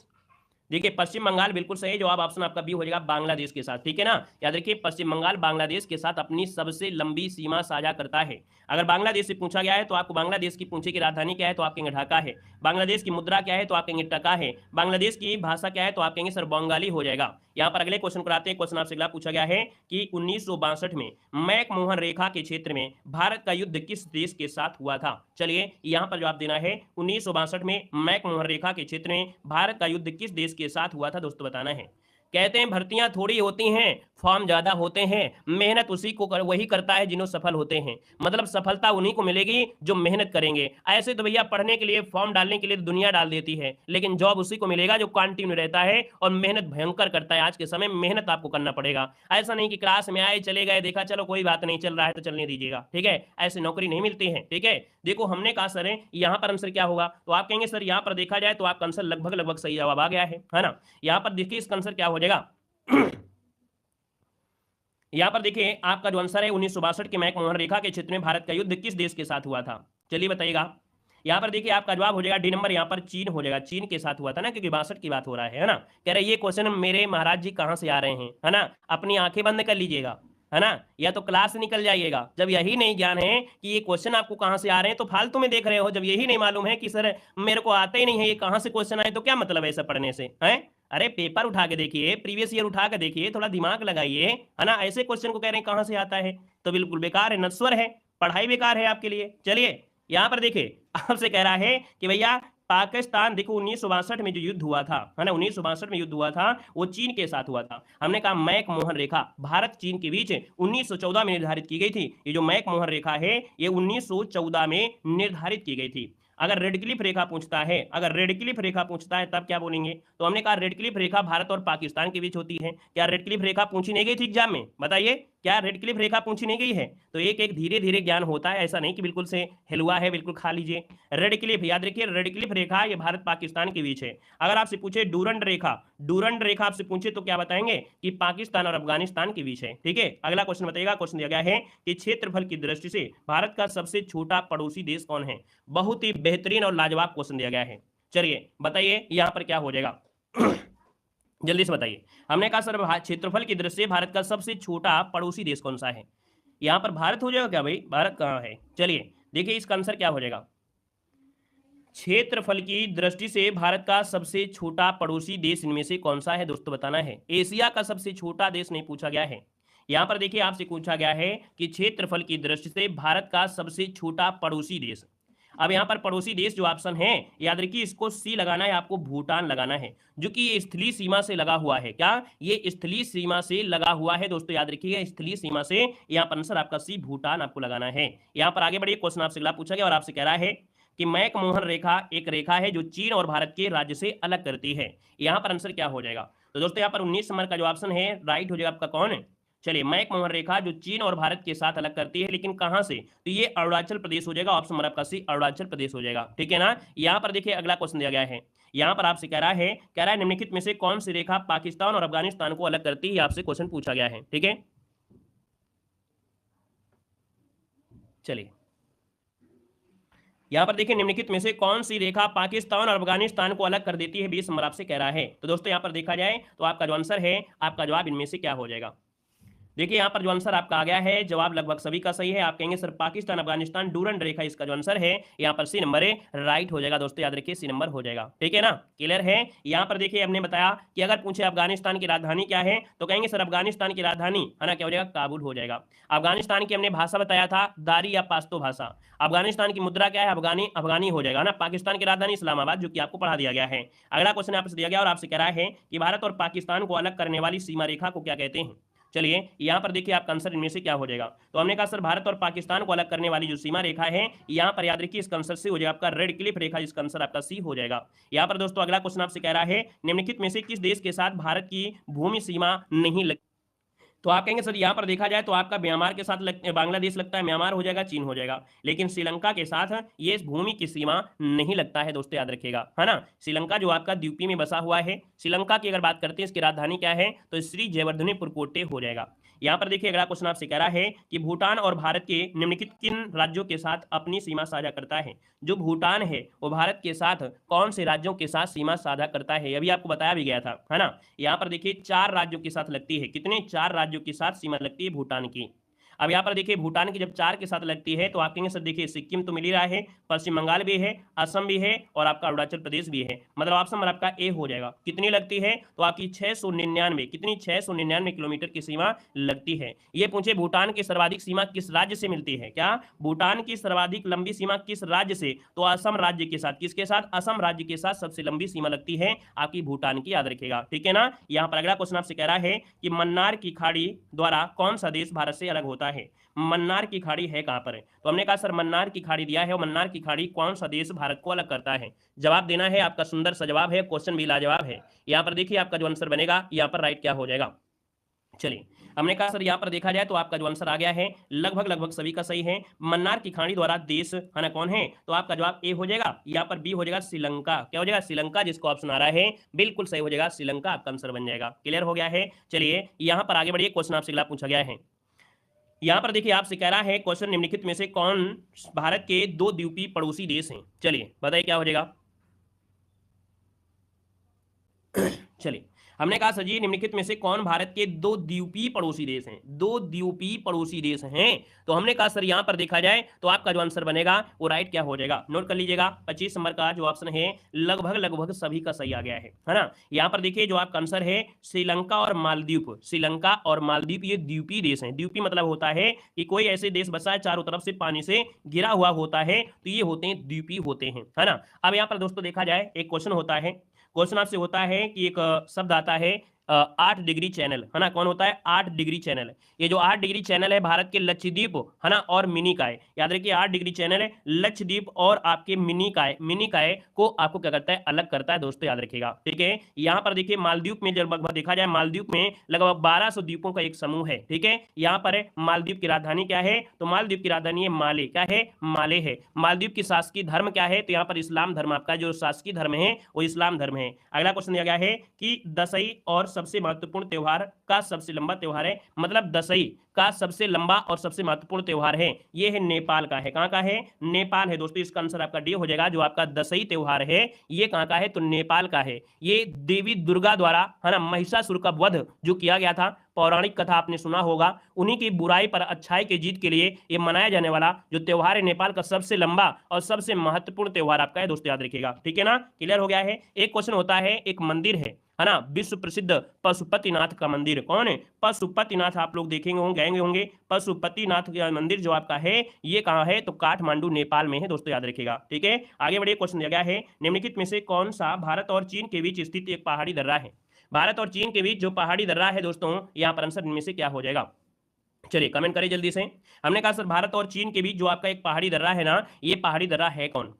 देखिए पश्चिम बंगाल बिल्कुल सही जवाब, ऑप्शन आपका बी हो जाएगा बांग्लादेश के साथ, ठीक है ना। याद रखिए पश्चिम बंगाल बांग्लादेश के साथ अपनी सबसे लंबी सीमा साझा करता है। अगर बांग्लादेश से पूछा गया है तो आपको बांग्लादेश की पूछे की राजधानी क्या है तो आप कहेंगे ढाका है। बांग्लादेश की मुद्रा क्या है तो आप कहेंगे टका है। बांग्लादेश की भाषा क्या है तो आप कहेंगे सर बंगाली हो जाएगा। यहाँ पर अगले क्वेश्चन पर आते हैं। क्वेश्चन आपसे अगला पूछा गया है कि 1962 में मैकमोहन रेखा के क्षेत्र में भारत का युद्ध किस देश के साथ हुआ था। चलिए यहाँ पर जवाब देना है 1962 में मैकमोहन रेखा के क्षेत्र में भारत का युद्ध किस देश के साथ हुआ था दोस्तों बताना है। कहते हैं भर्तियां थोड़ी होती हैं, फॉर्म ज्यादा होते हैं, मेहनत उसी को वही करता है जिन्हों सफल होते हैं। मतलब सफलता उन्हीं को मिलेगी जो मेहनत करेंगे। ऐसे तो भैया पढ़ने के लिए फॉर्म डालने के लिए दुनिया डाल देती है, लेकिन जॉब उसी को मिलेगा जो कंटिन्यू रहता है और मेहनत भयंकर करता है। आज के समय मेहनत आपको करना पड़ेगा। ऐसा नहीं कि क्लास में आए चले गए, देखा चलो कोई बात नहीं चल रहा है तो चलने दीजिएगा, ठीक है। ऐसी नौकरी नहीं मिलती है, ठीक है। देखो हमने कहा सर यहाँ पर आंसर क्या होगा, तो आप कहेंगे सर यहाँ पर देखा जाए तो आपका आंसर लगभग सही जवाब आ गया है ना। यहाँ पर देखिए इसका आंसर क्या हो जाएगा। यहां पर देखिए आपका जो आंसर है 1962 के मैकमोहन रेखा के क्षेत्र में भारत का युद्ध किस देश के साथ हुआ था। चलिए बताइएगा। यहां पर देखिए आपका जवाब हो जाएगा डी नंबर, यहां पर चीन हो जाएगा। चीन के साथ हुआ था ना, क्योंकि 62 की बात हो रहा है ना। कह रहे ये क्वेश्चन मेरे महाराज जी कहां से आ रहे हैं, है ना। अपनी आंखें बंद कर लीजिएगा, है ना, या तो क्लास से निकल जाइएगा। जब यही नहीं ज्ञान है कि ये क्वेश्चन आपको कहां से आ रहे हैं तो फालतू में देख रहे हो। जब यही नहीं मालूम है कि सर मेरे को आता ही नहीं है ये कहां से क्वेश्चन आए, तो क्या मतलब है ऐसा पढ़ने से, है। अरे पेपर उठा के देखिए, प्रीवियस ईयर उठा के देखिए, थोड़ा दिमाग लगाइए, है ना। ऐसे क्वेश्चन को कह रहे हैं कहां से आता है, तो बिल्कुल बेकार है, नश्वर है, पढ़ाई बेकार है आपके लिए। चलिए यहां पर देखिए आपसे कह रहा है कि भैया पाकिस्तान, देखो 1962 में जो युद्ध हुआ था, है ना, 1962 में युद्ध हुआ था वो चीन के साथ हुआ था। हमने कहा मैकमोहन रेखा भारत चीन के बीच 1914 में निर्धारित की गई थी। ये जो मैकमोहन रेखा है ये 1914 में निर्धारित की गई थी। अगर रेड क्लिफ रेखा पूछता है, अगर रेड क्लिफ रेखा पूछता है तब क्या बोलेंगे, तो हमने कहा रेड क्लिफ रेखा भारत और पाकिस्तान के बीच होती है। क्या रेड क्लिफ रेखा पूछी नहीं गई थी एग्जाम में, बताइए, क्या रेड क्लिफ रेखा पूछी नहीं गई है। तो एक एक धीरे धीरे ज्ञान होता है, ऐसा नहीं कि बिल्कुल से हिलवा है बिल्कुल खा लीजिए। रेड क्लिफ याद रखिए, रेड क्लिफ रेखा ये भारत पाकिस्तान के बीच है। अगर आपसे पूछे डूरंड रेखा, डूरंड रेखा आपसे पूछे तो क्या बताएंगे कि पाकिस्तान और अफगानिस्तान के बीच है, ठीक है। अगला क्वेश्चन बताइएगा। क्वेश्चन दिया गया है कि क्षेत्रफल की दृष्टि से भारत का सबसे छोटा पड़ोसी देश कौन है। बहुत ही बेहतरीन और लाजवाब क्वेश्चन दिया गया है। चलिए बताइए यहां पर क्या हो जाएगा जल्दी से बताइए। हमने कहा सर क्षेत्रफल की दृष्टि से भारत का सबसे छोटा पड़ोसी देश कौन सा है। यहां पर भारत हो जाएगा क्या भाई, भारत कहां है। चलिए देखिए इसका आंसर क्या हो जाएगा। क्षेत्रफल की दृष्टि से भारत का सबसे छोटा पड़ोसी देश इनमें से कौन सा है दोस्तों बताना है। एशिया का सबसे छोटा देश नहीं पूछा गया है। यहां पर देखिए आपसे पूछा गया है कि क्षेत्रफल की दृष्टि से भारत का सबसे छोटा पड़ोसी देश। अब यहाँ पर पड़ोसी देश जो ऑप्शन है याद रखिए इसको सी लगाना है आपको, भूटान लगाना है, जो कि ये स्थलीय सीमा से लगा हुआ है। क्या ये स्थलीय सीमा से लगा हुआ है दोस्तों, याद रखिएगा स्थलीय सीमा से। यहाँ पर आंसर आपका सी भूटान आपको लगाना है। यहाँ पर आगे बढ़िए, क्वेश्चन आपसे अगला पूछा गया और आपसे कह रहा है कि मैकमोहन रेखा एक रेखा है जो चीन और भारत के राज्य से अलग करती है। यहाँ पर आंसर क्या हो जाएगा, तो दोस्तों यहाँ पर 19 नंबर का जो ऑप्शन है राइट हो जाएगा आपका कौन है। चलिए मैकमोहन रेखा जो चीन और भारत के साथ अलग करती है, लेकिन कहां से, तो ये अरुणाचल प्रदेश हो जाएगा। ऑप्शन नंबर आपका सी अरुणाचल प्रदेश हो जाएगा, ठीक है ना। यहां पर देखिए अगला क्वेश्चन दिया गया है। यहां पर आपसे कह रहा है निम्नलिखित में से कौन सी रेखा पाकिस्तान और अफगानिस्तान को अलग करती है, आपसे क्वेश्चन पूछा गया है, ठीक है। चलिए यहां पर देखिए निम्नलिखित में से कौन सी रेखा पाकिस्तान और अफगानिस्तान को अलग कर देती है, 20 नंबर आपसे कह रहा है। तो दोस्तों यहां पर देखा जाए तो आपका जो आंसर है, आपका जवाब इनमें से क्या हो जाएगा। देखिए यहाँ पर जो आंसर आपका आ गया है, जवाब लगभग सभी का सही है। आप कहेंगे सर पाकिस्तान अफगानिस्तान डूरंड रेखा, इसका जो आंसर है यहाँ पर सी नंबर है राइट हो जाएगा। दोस्तों याद रखिए सी नंबर हो जाएगा, ठीक है ना, क्लियर है। यहाँ पर देखिए हमने बताया कि अगर पूछे अफगानिस्तान की राजधानी क्या है तो कहेंगे सर अफगानिस्तान की राजधानी, है ना, क्या हो जाएगा, काबुल हो जाएगा। अफगानिस्तान की हमने भाषा बताया था दारी या पाश्तो भाषा। अफगानिस्तान की मुद्रा क्या है, अफगानी हो जाएगा ना। पाकिस्तान की राजधानी इस्लामाबाद, जो कि आपको पढ़ा दिया गया है। अगला क्वेश्चन आपसे दिया गया और आपसे कह रहा है कि भारत और पाकिस्तान को अलग करने वाली सीमा रेखा को क्या कहते हैं। चलिए यहां पर देखिए आपका आंसर इनमें से क्या हो जाएगा। तो हमने कहा सर भारत और पाकिस्तान को अलग करने वाली जो सीमा रेखा है, यहां पर याद रखिए इसका आंसर सी हो जाएगा आपका रेड क्लिफ रेखा, इसका आंसर आपका सी हो जाएगा। यहां पर दोस्तों अगला क्वेश्चन आपसे कह रहा है निम्नलिखित में से किस देश के साथ भारत की भूमि सीमा नहीं लग तो आप कहेंगे सर यहाँ पर देखा जाए तो आपका म्यांमार के साथ बांग्लादेश लगता है, म्यांमार हो जाएगा, चीन हो जाएगा, लेकिन श्रीलंका के साथ ये भूमि की सीमा नहीं लगता है दोस्तों, याद रखिएगा, है ना। श्रीलंका जो आपका द्वीपी में बसा हुआ है। श्रीलंका की अगर बात करते हैं इसकी राजधानी क्या है, तो श्री जयवर्धनेपुरकोटे हो जाएगा। यहाँ पर देखिए अगला क्वेश्चन आपसे कह रहा है कि भूटान और भारत के निम्नलिखित किन राज्यों के साथ अपनी सीमा साझा करता है। जो भूटान है वो भारत के साथ कौन से राज्यों के साथ सीमा साझा करता है, अभी आपको बताया भी गया था, है ना। यहाँ पर देखिए 4 राज्यों के साथ लगती है। कितने? 4 राज्यों के साथ सीमा लगती है भूटान की। अब यहाँ पर देखिए भूटान की जब 4 के साथ लगती है तो आप कहेंगे सर देखिए सिक्किम तो मिल ही रहा है, पश्चिम बंगाल भी है, असम भी है और आपका अरुणाचल प्रदेश भी है, मतलब ऑप्शन नंबर आपका ए हो जाएगा। कितनी लगती है? तो आपकी 699, कितनी? 699 किलोमीटर की सीमा लगती है। ये पूछे भूटान की सर्वाधिक सीमा किस राज्य से मिलती है? क्या भूटान की सर्वाधिक लंबी सीमा किस राज्य से? तो असम राज्य के साथ। किसके साथ? असम राज्य के साथ सबसे लंबी सीमा लगती है आपकी भूटान की, याद रखेगा, ठीक है ना। यहाँ पर अगला क्वेश्चन आपसे कह रहा है कि मन्नार की खाड़ी द्वारा कौन सा देश भारत से अलग होता है। मन्नार की खाड़ी है कहां पर है? तो हमने कहा सर मन्नार की खाड़ी दिया है और मन्नार की खाड़ी कौन सा देश भारत को अलग करता है? जवाब देना है, आपका सुंदर सा जवाब है, क्वेश्चन भी लाजवाब है। यहां पर देखिए आपका जो आंसर बनेगा यहां पर राइट क्या हो जाएगा। चलिए हमने कहा सर यहाँ पर देखा जाए तो आपका जो आंसर आ गया है लगभग सभी का सही है। मन्नार की खाड़ी द्वारा देश, है ना, कौन है? तो आपका जवाब ए हो जाएगा। यहाँ पर बी हो जाएगा श्रीलंका। क्या हो जाएगा? श्रीलंका, जिसको ऑप्शन आ रहा है बिल्कुल सही हो जाएगा, श्रीलंका आपका आंसर बन जाएगा। क्लियर हो गया है। चलिए यहाँ पर आगे बढ़िए, क्वेश्चन आपसे अगला पूछा गया है। यहाँ पर देखिए आपसे कह रहा है क्वेश्चन निम्नलिखित में से कौन भारत के 2 द्वीपीय पड़ोसी देश हैं? चलिए बताइए क्या हो जाएगा। चलिए हमने कहा सर जी निम्नलिखित में से कौन भारत के 2 द्वीपीय पड़ोसी देश हैं? 2 द्वीपीय पड़ोसी देश हैं। तो हमने कहा सर यहां पर देखा जाए तो आपका जो आंसर बनेगा वो राइट क्या हो जाएगा, नोट कर लीजिएगा। 25 नंबर का जो ऑप्शन है लगभग सभी का सही आ गया है ना। यहां पर देखिए जो आपका आंसर है श्रीलंका और मालदीव। श्रीलंका और मालदीव ये द्वीपीय देश हैं। द्वीपीय मतलब होता है कि कोई ऐसे देश बसा है चारों तरफ से पानी से घिरा हुआ होता है, तो ये होते हैं द्वीपीय होते हैं, है ना। अब यहाँ पर दोस्तों देखा जाए एक क्वेश्चन होता है, क्वेश्चन आपसे होता है कि एक शब्द आता है 8 डिग्री चैनल, है ना। कौन होता है? 8 डिग्री चैनल। ये जो 8 डिग्री चैनल है भारत के लक्षद्वीप, है ना, और मिनिकॉय, याद रखिए 8 डिग्री चैनल है लक्षद्वीप और आपके मिनिकॉय को आपको क्या करता है? अलग करता है दोस्तों, याद रखिएगा, ठीक है। यहाँ पर देखिए मालदीव में जब लगभग देखा जाए मालदीव में लगभग 1200 द्वीपों का एक समूह है, ठीक है। यहाँ पर मालदीव की राजधानी क्या है? तो मालदीव की राजधानी है माले। क्या है? माले है। मालदीव की शासकीय धर्म क्या है? तो यहाँ पर इस्लाम धर्म, आपका जो शासकीय धर्म है वो इस्लाम धर्म है। अगला क्वेश्चन दिया गया है कि दशई और सबसे महत्वपूर्ण त्योहार का सबसे लंबा त्योहार है, मतलब दशई का सबसे लंबा और सबसे महत्वपूर्ण त्योहार है, ये है नेपाल का है। कहां का है? नेपाल है दोस्तों। इसका आंसर आपका डी हो जाएगा। जो आपका दशई त्योहार है ये कहां का है? तो नेपाल का है। ये देवी दुर्गा द्वारा, है ना, महिषासुर का वध जो किया गया था, पौराणिक कथा आपने सुना होगा, उन्हीं की बुराई पर अच्छाई की जीत के लिए ये मनाया जाने वाला जो त्योहार है नेपाल का सबसे लंबा और सबसे महत्वपूर्ण त्योहार आपका है दोस्तों, याद रखिएगा, ठीक है ना। क्लियर हो गया है। एक क्वेश्चन होता है, एक मंदिर है ना, विश्व प्रसिद्ध पशुपतिनाथ का मंदिर। कौन है? पशुपतिनाथ। आप लोग देखेंगे होंगे, गए होंगे। पशुपतिनाथ का मंदिर जो आपका है ये कहाँ है? तो काठमांडू नेपाल में है दोस्तों, याद रखिएगा, ठीक है। आगे बढ़िए, क्वेश्चन दिया गया है निम्नलिखित में से कौन सा भारत और चीन के बीच स्थित एक पहाड़ी दर्रा है? भारत और चीन के बीच जो पहाड़ी दर्रा है दोस्तों, यहाँ पर आंसर इनमें से क्या हो जाएगा? चलिए कमेंट करिए जल्दी से। हमने कहा सर भारत और चीन के बीच जो आपका एक पहाड़ी दर्रा है ना, ये पहाड़ी दर्रा है कौन?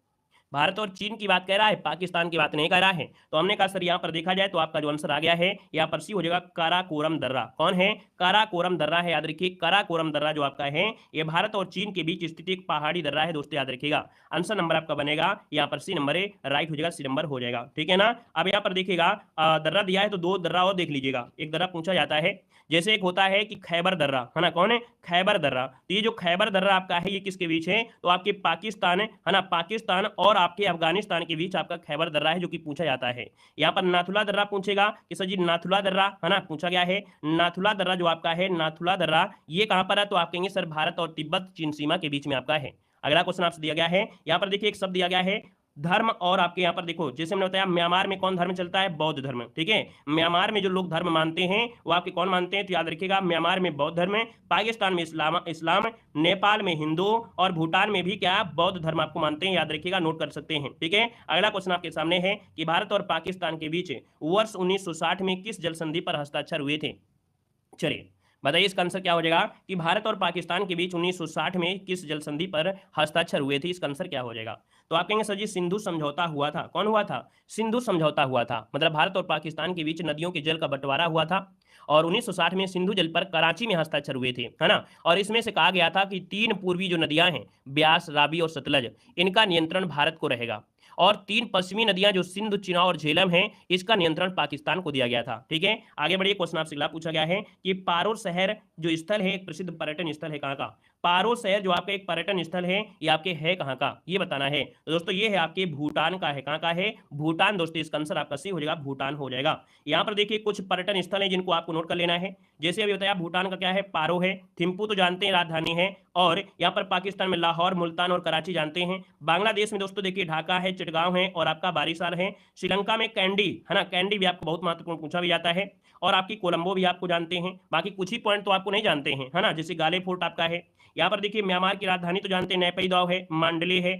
भारत और चीन की बात कह रहा है, पाकिस्तान की बात नहीं कर रहा है। तो हमने कहा सर यहाँ पर देखा जाए तो आपका जो आंसर आ गया है यहाँ पर सी हो जाएगा, काराकोरम दर्रा। कौन है? काराकोरम दर्रा है, याद रखिए। काराकोरम दर्रा जो आपका है ये भारत और चीन के बीच स्थित एक पहाड़ी दर्रा है दोस्तों, याद रखिएगा। आंसर नंबर आपका बनेगा यहाँ पर सी नंबर है, राइट हो जाएगा, सी नंबर हो जाएगा, ठीक है ना। अब यहाँ पर देखिएगा दर्रा दिया है तो 2 दर्रा और देख लीजिएगा। एक दर्रा पूछा जाता है, जैसे एक होता है कि खैबर दर्रा, है ना। कौन है? खैबर दर्रा। तो ये जो खैबर दर्रा आपका है ये किसके बीच है? तो आपके पाकिस्तान है ना, पाकिस्तान और आपके अफगानिस्तान के बीच आपका खैबर दर्रा है जो कि पूछा जाता है। यहाँ पर नाथुला दर्रा पूछेगा कि सर जी नाथुला दर्रा, है ना, पूछा गया है। नाथुला दर्रा जो आपका है, नाथुला दर्रा ये कहां पर है? तो आप कहेंगे सर भारत और तिब्बत चीन सीमा के बीच में आपका है। अगला क्वेश्चन आपसे दिया गया है, यहाँ पर देखिए एक शब्द दिया गया है धर्म, और आपके यहाँ पर देखो जैसे मैंने बताया म्यांमार में कौन धर्म चलता है? बौद्ध धर्म, ठीक है। म्यांमार में जो लोग धर्म मानते हैं वो आपके कौन मानते हैं? तो याद रखिएगा म्यांमार में बौद्ध धर्म है, पाकिस्तान में इस्लाम, नेपाल में हिंदू और भूटान में भी क्या बौद्ध धर्म आपको मानते हैं, याद रखिएगा, नोट कर सकते हैं, ठीक है। अगला क्वेश्चन आपके सामने है कि भारत और पाकिस्तान के बीच वर्ष 1960 में किस जल संधि पर हस्ताक्षर हुए थे? चलिए बताइए इसका आंसर क्या हो जाएगा कि भारत और पाकिस्तान के बीच 1960 में किस जल संधि पर हस्ताक्षर हुए थे? इसका आंसर क्या हो जाएगा? तो आप कहेंगे सर जी सिंधु समझौता हुआ था। कौन हुआ था? सिंधु समझौता हुआ था, मतलब भारत और पाकिस्तान के बीच नदियों के जल का बंटवारा हुआ था। और 1960 में सिंधु जल पर कराची में हस्ताक्षर हुए थे, है ना। और इसमें से कहा गया था कि 3 पूर्वी जो नदियां हैं, ब्यास, रावी और सतलज, इनका नियंत्रण भारत को रहेगा, और 3 पश्चिमी नदियां जो सिंधु, चिनाब और झेलम हैं, इसका नियंत्रण पाकिस्तान को दिया गया था। ठीक है, आगे बढ़िए। क्वेश्चन आपसे अगला पूछा गया है कि पारो शहर जो स्थल है, एक प्रसिद्ध पर्यटन स्थल है, कहाँ का? पारो शहर जो आपका एक पर्यटन स्थल है, ये आपके है कहाँ का, ये बताना है। तो दोस्तों ये है आपके भूटान का है। कहाँ का है? भूटान। दोस्तों इसका आंसर आपका सही हो जाएगा, भूटान हो जाएगा। यहाँ पर देखिए कुछ पर्यटन स्थल है जिनको आपको नोट कर लेना है। जैसे अभी बताया, भूटान का क्या है? पारो है। थिम्पू तो जानते हैं राजधानी है। और यहाँ पर पाकिस्तान में लाहौर, मुल्तान और कराची जानते हैं। बांग्लादेश में दोस्तों देखिए ढाका है, चिटगांव है और आपका बारिशाल है। श्रीलंका में कैंडी है ना, कैंडी भी आपको बहुत महत्वपूर्ण पूछा भी जाता है। और आपकी कोलंबो भी आपको जानते हैं। बाकी कुछ ही पॉइंट तो आपको नहीं जानते हैं, है ना, जैसे गाले फोर्ट आपका है। यहाँ पर देखिए म्यांमार की राजधानी तो जानते हैं, नैपीदाव है, मांडले है,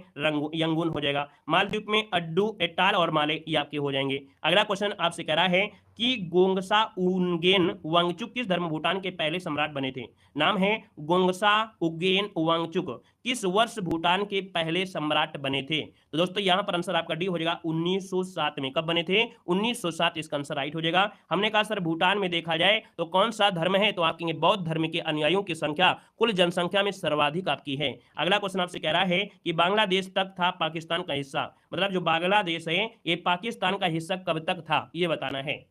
यंगून हो जाएगा। मालदीव में अड्डू, एटाल और माले ये आपके हो जाएंगे। अगला क्वेश्चन आपसे कह रहा है कि गोंगसा उनगेन वांगचुक किस धर्म भूटान के पहले सम्राट बने थे? नाम है गोंगसा उगेन वांगचुक, किस वर्ष भूटान के पहले सम्राट बने थे? तो दोस्तों यहाँ पर आंसर आपका डी हो जाएगा 1907 में। कब बने थे? 1907 इसका आंसर राइट हो जाएगा। हमने कहा सर भूटान में देखा जाए तो कौन सा धर्म है, तो आप कहेंगे बौद्ध धर्म के अनुयायियों की संख्या कुल जनसंख्या में सर्वाधिक आपकी है। अगला क्वेश्चन आपसे कह रहा है कि बांग्लादेश तक था पाकिस्तान का हिस्सा, मतलब जो बांग्लादेश है ये पाकिस्तान का हिस्सा कब तक था, ये बताना है।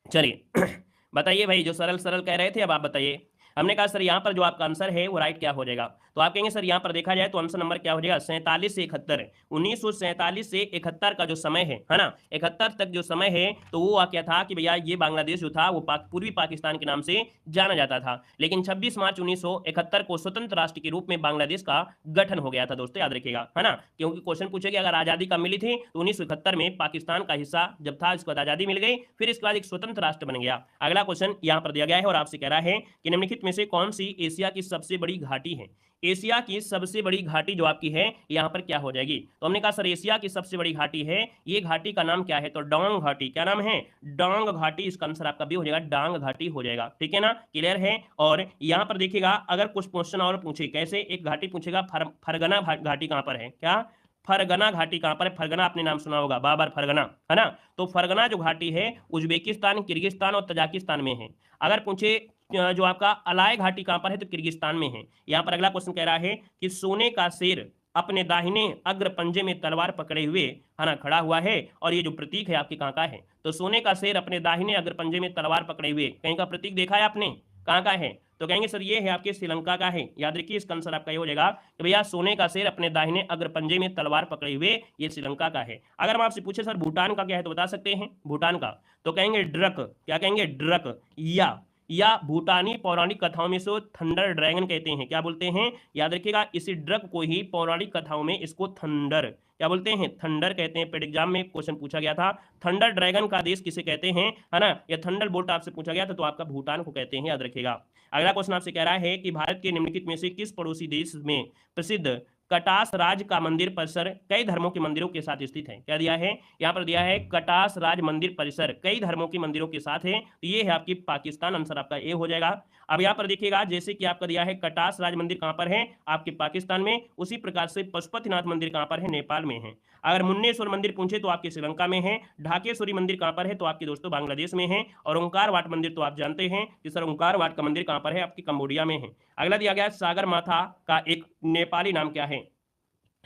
चलिए बताइए भाई, जो सरल सरल कह रहे थे अब आप बताइए। हमने कहा सर यहाँ पर जो आपका आंसर है वो राइट क्या हो जाएगा, तो आप कहेंगे सर यहाँ पर देखा जाए तो आंसर नंबर क्या हो जाएगा? 47 से 71। 1947 से 71 का जो समय है ना, 71 तक जो समय है, तो वो क्या था कि भैया ये बांग्लादेश जो था वो पूर्वी पाकिस्तान के नाम से जाना जाता था। लेकिन 26 मार्च 1971 को स्वतंत्र राष्ट्र के रूप में बांग्लादेश का गठन हो गया था। दोस्तों याद रखिएगा, है ना, क्योंकि क्वेश्चन पूछेगा अगर आजादी कब मिली थी, तो 1971 में पाकिस्तान का हिस्सा जब था, इसके बाद आजादी मिल गई, फिर इसके बाद एक स्वतंत्र राष्ट्र बन गया। अगला क्वेश्चन यहाँ पर दिया गया है और आपसे कह रहा है कि निम्नलिखित में से कौन सी एशिया की सबसे बड़ी घाटी है? एशिया की सबसे बड़ी घाटी जो आपकी है यहां पर क्या हो जाएगी? तो हमने कहा सर एशिया की सबसे बड़ी घाटी है, ये घाटी का नाम क्या है? तो डांग घाटी। क्या नाम है? डांग घाटी। इसका आंसर आपका भी हो जाएगा, डांग घाटी हो जाएगा। ठीक है ना, क्लियर है। और यहां पर देखिएगा अगर कुछ क्वेश्चन और पूछे, कैसे? एक घाटी पूछेगा फरगना घाटी कहां पर है? क्या फरगना घाटी कहां पर है? फरगना आपने नाम सुना होगा, बाबर फरगना, है ना। तो फरगना जो घाटी है उज्बेकिस्तान, किर्गिस्तान और तजाकिस्तान में है। अगर पूछे जो आपका अलाय घाटी कहां पर है, तो किर्गिस्तान में है। यहां पर अगला क्वेश्चन कह रहा है कि सोने का शेर अपने दाहिने अग्र पंजे में तलवार पकड़े हुए, है ना, खड़ा हुआ है, और ये जो प्रतीक है आपके कहां का है? तो सोने का शेर अपने दाहिने अग्र पंजे में तलवार पकड़े हुए कहीं का प्रतीक देखा है आपने? कहां का है? तो कहेंगे सर ये है आपके श्रीलंका का है। याद रखिए इसका आंसर आपका ये हो जाएगा कि भैया सोने का शेर अपने दाहिने अग्र पंजे में तलवार पकड़े हुए, ये श्रीलंका का है। अगर हम आपसे पूछे सर भूटान का क्या है, तो बता सकते हैं भूटान का? तो कहेंगे ड्रक। क्या कहेंगे? ड्रक। या भूटानी पौराणिक कथाओं में से थंडर ड्रैगन कहते हैं। क्या बोलते हैं? याद रखिएगा इसी ड्रग को ही पौराणिक कथाओं में इसको थंडर क्या बोलते हैं? थंडर कहते हैं। पेड एग्जाम में क्वेश्चन पूछा गया था, थंडर ड्रैगन का देश किसे कहते हैं, है ना, या थंडर बोल्ट आपसे पूछा गया था, तो आपका भूटान को कहते हैं, याद रखिएगा। अगला क्वेश्चन आपसे कह रहा है कि भारत के निम्नलिखित में से किस पड़ोसी देश में प्रसिद्ध कटास राज का मंदिर परिसर कई धर्मों के मंदिरों के साथ स्थित है? क्या दिया है? यहाँ पर दिया है कटास राज मंदिर परिसर कई धर्मों के मंदिरों के साथ है, तो ये है आपकी पाकिस्तान। आंसर आपका ए हो जाएगा। अब यहाँ पर देखिएगा जैसे कि आपका दिया है कटास राज मंदिर कहां पर है? आपके पाकिस्तान में। उसी प्रकार से पशुपतिनाथ मंदिर कहां पर है? नेपाल में है। अगर मुन्नेश्वर मंदिर पूछे तो आपके श्रीलंका में है। ढाकेश्वरी मंदिर कहां पर है? तो आपके दोस्तों बांग्लादेश में है। और ओंकार वाट मंदिर तो आप जानते हैं कि सर ओंकार वाट का मंदिर कहां पर है? आपकी कंबोडिया में है। अगला दिया गया सागर माथा का एक नेपाली नाम क्या है?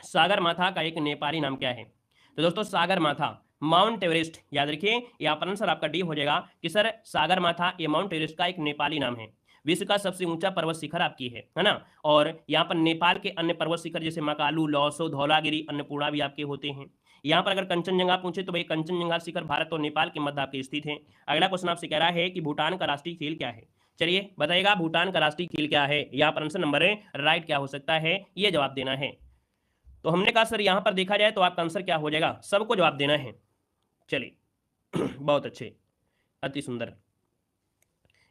सागर माथा का एक नेपाली नाम क्या है? तो दोस्तों सागर माथा माउंट एवरेस्ट। याद रखिए यहाँ पर आंसर आपका डी हो जाएगा कि सर सागर माथा ये माउंट एवरेस्ट का एक नेपाली नाम है। विश्व का सबसे ऊंचा पर्वत शिखर आपकी है ना। और यहाँ पर नेपाल के अन्य पर्वत शिखर जैसे मकालू, लौसो, धौलागिरी, अन्नपूर्णा भी आपके होते हैं। यहाँ पर अगर कंचनजंगा पूछे तो भाई कंचनजंगा शिखर भारत और नेपाल के मध्य आपके स्थित है। अगला क्वेश्चन आपसे कह रहा है कि भूटान का राष्ट्रीय खेल क्या है? चलिए बताइएगा भूटान का राष्ट्रीय खेल क्या है? यहाँ पर आंसर नंबर राइट क्या हो सकता है, ये जवाब देना है। तो हमने कहा सर यहां पर देखा जाए तो आपका आंसर क्या हो जाएगा? सबको जवाब देना है। चलिए बहुत अच्छे, अति सुंदर।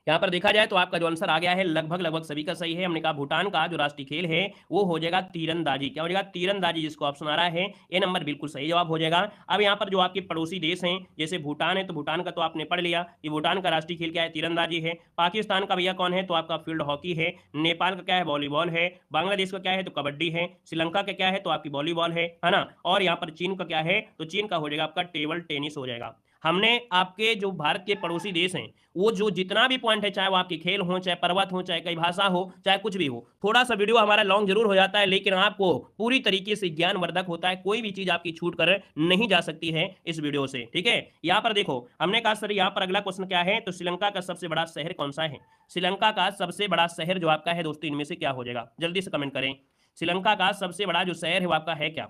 यहाँ पर देखा जाए तो आपका जो आंसर आ गया है लगभग सभी का सही है। हमने कहा भूटान का जो राष्ट्रीय खेल है वो हो जाएगा तीरंदाजी। क्या हो जाएगा? तीरंदाजी, जिसको ऑप्शन आ रहा है ये नंबर बिल्कुल सही जवाब हो जाएगा। अब यहाँ पर जो आपके पड़ोसी देश हैं जैसे भूटान है, तो भूटान का तो आपने पढ़ लिया कि भूटान का राष्ट्रीय खेल क्या है? तीरंदाजी है। पाकिस्तान का भैया कौन है? तो आपका फील्ड हॉकी है। नेपाल का क्या है? वॉलीबॉल है। बांग्लादेश का क्या है? तो कबड्डी है। श्रीलंका का क्या है? तो आपकी वॉलीबॉल है ना। और यहाँ पर चीन का क्या है? तो चीन का हो जाएगा आपका टेबल टेनिस हो जाएगा। हमने आपके जो भारत के पड़ोसी देश हैं, वो जो जितना भी पॉइंट है, चाहे वो आपके खेल हो, चाहे पर्वत हो, चाहे कई भाषा हो, चाहे कुछ भी हो, थोड़ा सा वीडियो हमारा लॉन्ग जरूर हो जाता है, लेकिन आपको पूरी तरीके से ज्ञानवर्धक होता है। कोई भी चीज आपकी छूट कर नहीं जा सकती है इस वीडियो से, ठीक है। यहाँ पर देखो, हमने कहा सर यहाँ पर अगला क्वेश्चन क्या है, तो श्रीलंका का सबसे बड़ा शहर कौन सा है? श्रीलंका का सबसे बड़ा शहर जो आपका है दोस्तों, इनमें से क्या हो जाएगा? जल्दी से कमेंट करें। श्रीलंका का सबसे बड़ा जो शहर है वो आपका है क्या?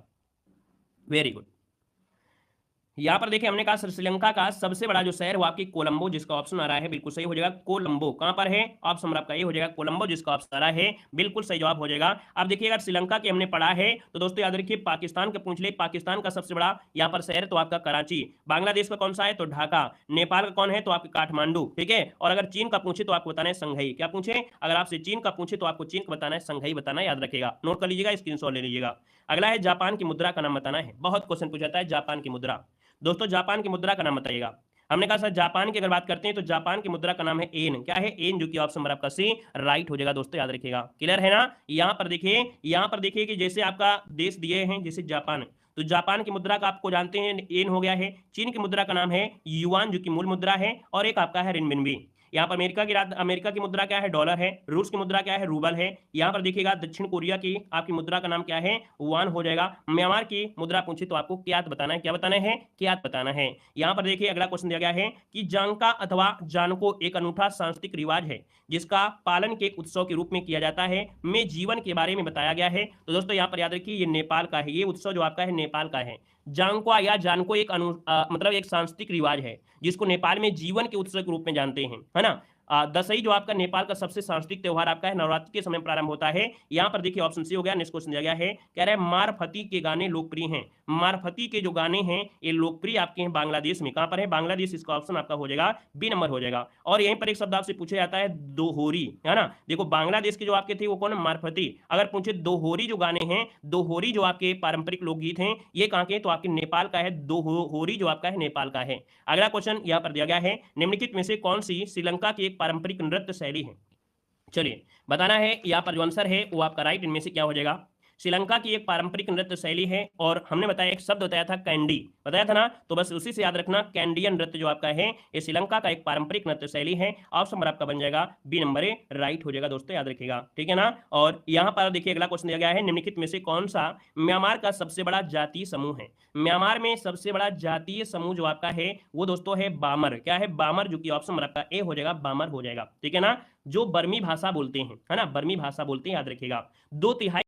Very good. यहाँ पर देखिए, हमने कहा श्रीलंका का सबसे बड़ा जो शहर वो आपकी कोलंबो, जिसका ऑप्शन आ रहा है बिल्कुल सही हो जाएगा। कोलंबो कहां पर है? ऑप्शन नंबर आपका ये हो जाएगा कोलंबो, जिसका ऑप्शन आ रहा है बिल्कुल सही जवाब हो जाएगा। अब देखिए, अगर श्रीलंका के हमने पढ़ा है तो दोस्तों याद रखिए, पाकिस्तान का पूछ ले, पाकिस्तान का सबसे बड़ा यहाँ पर शहर तो आपका कराची, बांग्लादेश का कौन सा है तो ढाका, नेपाल का कौन है तो आपके काठमांडू, ठीक है। और अगर चीन का पूछे तो आपको बताना है संघई। क्या पूछे? अगर आपसे चीन का पूछे तो आपको चीन का बताना है, संघई बताना, याद रखेगा, नोट कर लीजिएगा, स्क्रीनशॉट ले लीजिएगा। अगला है जापान की मुद्रा का नाम बताना है। बहुत क्वेश्चन पूछा जाता है जापान की मुद्रा। दोस्तों जापान की मुद्रा का नाम बताइएगा। हमने कहा सर जापान की अगर बात करते हैं तो जापान की मुद्रा का नाम है एन। क्या है? एन, जो कि ऑप्शन नंबर आपका सी राइट हो जाएगा दोस्तों, याद रखिएगा। क्लियर है ना? यहाँ पर देखिए कि जैसे आपका देश दिए हैं जैसे जापान, तो जापान की मुद्रा का आपको जानते हैं एन हो गया है। चीन की मुद्रा का नाम है युआन, जो कि मूल मुद्रा है, और एक आपका है रिनमिनबी। यहाँ पर अमेरिका की मुद्रा क्या है? डॉलर है। रूस की मुद्रा क्या है? रूबल है। यहाँ पर देखिएगा दक्षिण कोरिया की आपकी मुद्रा का नाम क्या है? वान हो जाएगा। म्यांमार की मुद्रा पूछी तो आपको क्यात बताना है। क्या बताना है? क्यात बताना है। यहाँ पर देखिए अगला क्वेश्चन दिया गया है कि जांका अथवा जानको एक अनूठा सांस्कृतिक रिवाज है जिसका पालन के उत्सव के रूप में किया जाता है, में जीवन के बारे में बताया गया है। तो दोस्तों यहाँ पर याद रखिए, ये नेपाल का है, ये उत्सव जो आपका है नेपाल का है। जांक्वा या जानको एक मतलब एक सांस्कृतिक रिवाज है जिसको नेपाल में जीवन के उत्सव के रूप में जानते हैं, है ना। दशई जो आपका नेपाल का सबसे सांस्कृतिक त्योहार आपका है, नवरात्रि के समय प्रारंभ होता है। यहाँ पर देखिए ऑप्शन सी हो गया। नेक्स्ट क्वेश्चन दिया गया है, कह रहे हैं मारफती के गाने लोकप्रिय हैं। मारफती के जो गाने हैं ये लोकप्रिय आपके हैं बांग्लादेश में। कहां पर है? बांग्लादेश। इसका ऑप्शन आपका हो जाएगा बी नंबर हो जाएगा। और यहीं पर एक शब्द आपसे पूछा जाता है दोहोरी, है ना। देखो बांग्लादेश के जो आपके थे वो कौन है? मारफती। अगर पूछे दोहोरी जो गाने हैं, दोहोरी जो आपके पारंपरिक लोकगीत हैं, ये कहां के? तो आपके नेपाल का है। दोहोरी जो आपका है नेपाल का है। अगला क्वेश्चन यहाँ पर दिया गया है, निम्नलिखित में से कौन सी श्रीलंका की एक पारंपरिक नृत्य शैली है? चलिए बताना है। यहाँ पर जो आंसर है वो आपका राइट, इनमें से क्या हो जाएगा? श्रीलंका की एक पारंपरिक नृत्य शैली है, और हमने बताया एक शब्द बताया था कैंडी, बताया था ना, तो बस उसी से याद रखना। कैंडियन नृत्य जो आपका है ये श्रीलंका का एक पारंपरिक नृत्य शैली है। ऑप्शन नंबर आपका बन जाएगा बी नंबर ए राइट हो जाएगा दोस्तों, याद रखिएगा, ठीक है ना। और यहाँ पर देखिए अगला क्वेश्चन दिया गया है, निम्नलिखित में से कौन सा म्यांमार का सबसे बड़ा जातीय समूह है? म्यांमार में सबसे बड़ा जातीय समूह जो आपका है वो दोस्तों है बामर। क्या है? बामर, जो कि ऑप्शन नंबर आपका ए हो जाएगा, बामर हो जाएगा, ठीक है ना। जो बर्मी भाषा बोलते हैं, है ना, बर्मी भाषा बोलते हैं, याद रखिएगा। 2/3